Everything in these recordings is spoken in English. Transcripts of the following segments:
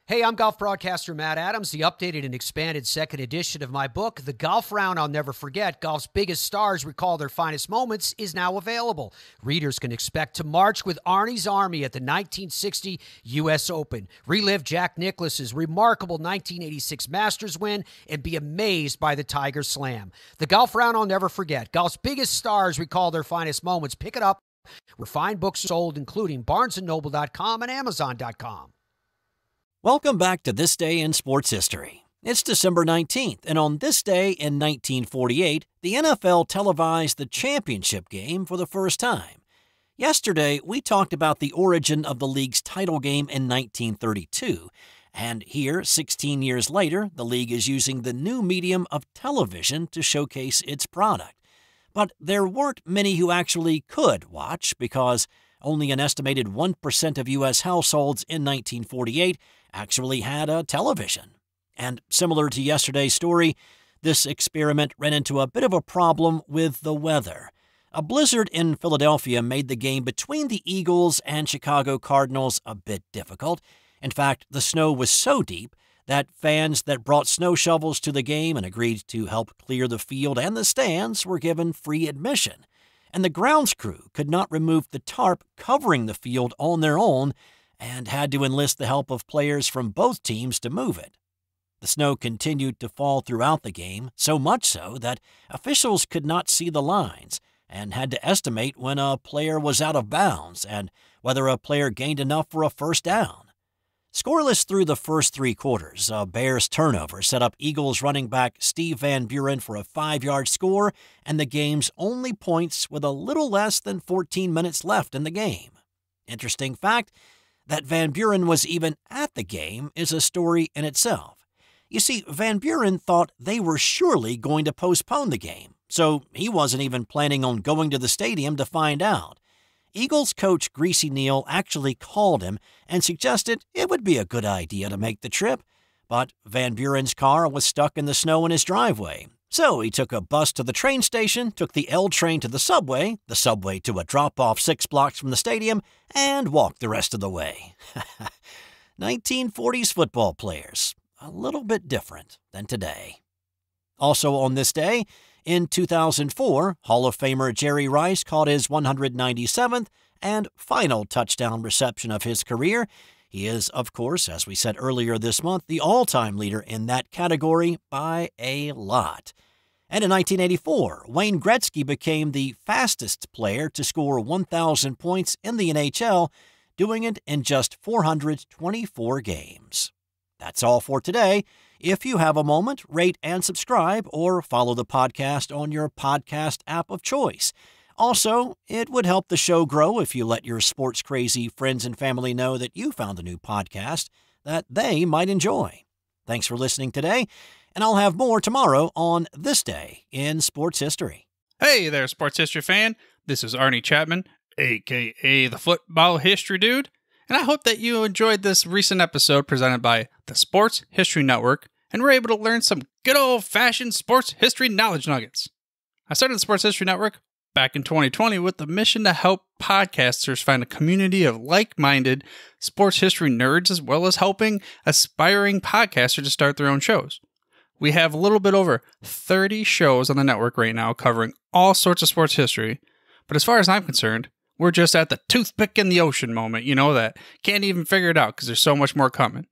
Hey, I'm golf broadcaster Matt Adams. The updated and expanded second edition of my book, The Golf Round I'll Never Forget, Golf's Biggest Stars Recall Their Finest Moments, is now available. Readers can expect to march with Arnie's Army at the 1960 U.S. Open, relive Jack Nicklaus's remarkable 1986 Masters win, and be amazed by the Tiger Slam. The Golf Round I'll Never Forget, Golf's Biggest Stars Recall Their Finest Moments. Pick it up where fine books are sold, including BarnesandNoble.com and Amazon.com. Welcome back to This Day in Sports History. It's December 19th, and on this day in 1948, the NFL televised the championship game for the first time. Yesterday, we talked about the origin of the league's title game in 1932, and here, 16 years later, the league is using the new medium of television to showcase its product. But there weren't many who actually could watch because only an estimated 1% of U.S. households in 1948 actually had a television. And similar to yesterday's story, this experiment ran into a bit of a problem with the weather. A blizzard in Philadelphia made the game between the Eagles and Chicago Cardinals a bit difficult. In fact, the snow was so deep that fans that brought snow shovels to the game and agreed to help clear the field and the stands were given free admission. And the grounds crew could not remove the tarp covering the field on their own and had to enlist the help of players from both teams to move it. The snow continued to fall throughout the game, so much so that officials could not see the lines and had to estimate when a player was out of bounds and whether a player gained enough for a first down. Scoreless through the first three quarters, a Bears turnover set up Eagles running back Steve Van Buren for a 5-yard score and the game's only points with a little less than 14 minutes left in the game. Interesting fact, that Van Buren was even at the game is a story in itself. You see, Van Buren thought they were surely going to postpone the game, so he wasn't even planning on going to the stadium to find out. Eagles coach Greasy Neal actually called him and suggested it would be a good idea to make the trip, but Van Buren's car was stuck in the snow in his driveway. So he took a bus to the train station, took the L train to the subway to a drop-off 6 blocks from the stadium, and walked the rest of the way. 1940s football players, a little bit different than today. Also on this day, in 2004, Hall of Famer Jerry Rice caught his 197th and final touchdown reception of his career. He is, of course, as we said earlier this month, the all-time leader in that category by a lot. And in 1984, Wayne Gretzky became the fastest player to score 1,000 points in the NHL, doing it in just 424 games. That's all for today. If you have a moment, rate and subscribe or follow the podcast on your podcast app of choice. Also, it would help the show grow if you let your sports-crazy friends and family know that you found a new podcast that they might enjoy. Thanks for listening today, and I'll have more tomorrow on This Day in Sports History. Hey there, sports history fan. This is Arnie Chapman, a.k.a. the Football History Dude, and I hope that you enjoyed this recent episode presented by the Sports History Network and were able to learn some good old-fashioned sports history knowledge nuggets. I started the Sports History Network back in 2020 with the mission to help podcasters find a community of like-minded sports history nerds, as well as helping aspiring podcasters to start their own shows. We have a little bit over 30 shows on the network right now covering all sorts of sports history, but as far as I'm concerned, we're just at the toothpick in the ocean moment, that can't even figure it out because there's so much more coming.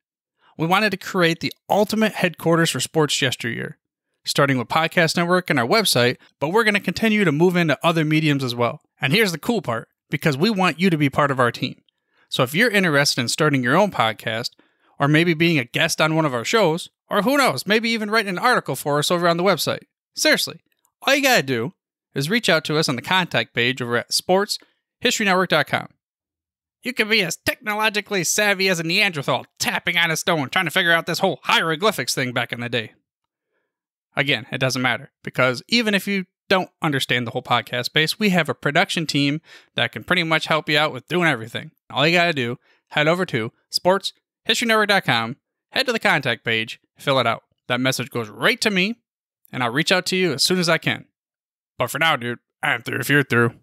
We wanted to create the ultimate headquarters for sports yesteryear, starting with Podcast Network and our website, but we're going to continue to move into other mediums as well. And here's the cool part, because we want you to be part of our team. So if you're interested in starting your own podcast, or maybe being a guest on one of our shows, or who knows, maybe even writing an article for us over on the website. Seriously, all you gotta do is reach out to us on the contact page over at sportshistorynetwork.com. You can be as technologically savvy as a Neanderthal tapping on a stone trying to figure out this whole hieroglyphics thing back in the day. Again, it doesn't matter, because even if you don't understand the whole podcast space, we have a production team that can pretty much help you out with doing everything. All you gotta do, head over to sportshistorynetwork.com, head to the contact page, fill it out. That message goes right to me, and I'll reach out to you as soon as I can. But for now, dude, I'm through if you're through.